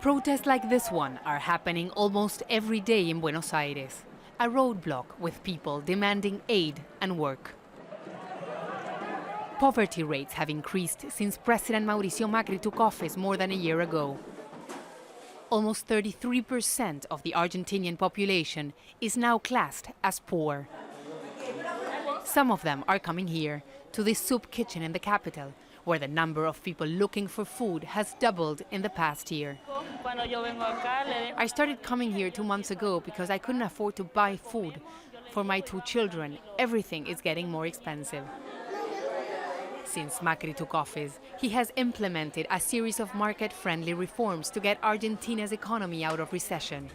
Protests like this one are happening almost every day in Buenos Aires. A roadblock with people demanding aid and work. Poverty rates have increased since President Maurico Macri took office more than a year ago. Almost 33% of the Argentinian population is now classed as poor. Some of them are coming here, to this soup kitchen in the capital, where the number of people looking for food has doubled in the past year. I started coming here 2 months ago because I couldn't afford to buy food. For my 2 children, everything is getting more expensive. Since Macri took office, he has implemented a series of market-friendly reforms to get Argentina's economy out of recession.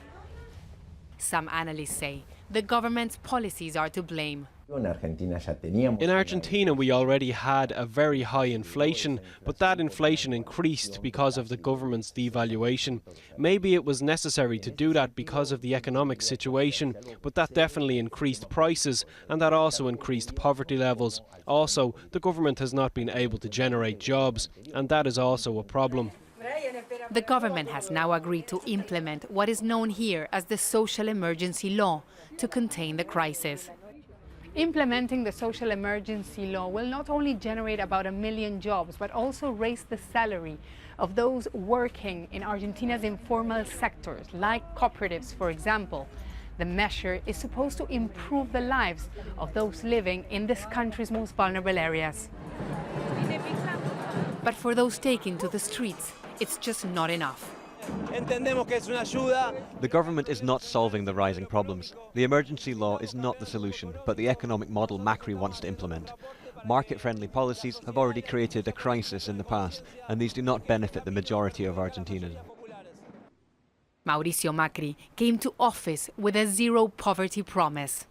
Some analysts say the government's policies are to blame. In Argentina, we already had a very high inflation, but that inflation increased because of the government's devaluation. Maybe it was necessary to do that because of the economic situation, but that definitely increased prices, and that also increased poverty levels. Also, the government has not been able to generate jobs, and that is also a problem. The government has now agreed to implement what is known here as the social emergency law to contain the crisis. Implementing the social emergency law will not only generate about 1 million jobs, but also raise the salary of those working in Argentina's informal sectors, like cooperatives, for example. The measure is supposed to improve the lives of those living in this country's most vulnerable areas. But for those taken to the streets, it's just not enough. The government is not solving the rising problems. The emergency law is not the solution, but the economic model Macri wants to implement. Market-friendly policies have already created a crisis in the past, and these do not benefit the majority of Argentinians. Maurico Macri came to office with a zero-poverty promise.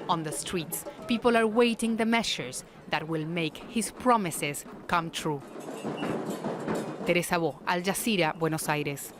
On the streets, people are waiting the measures that will make his promises come true. Teresa, Al Jazeera, Buenos Aires.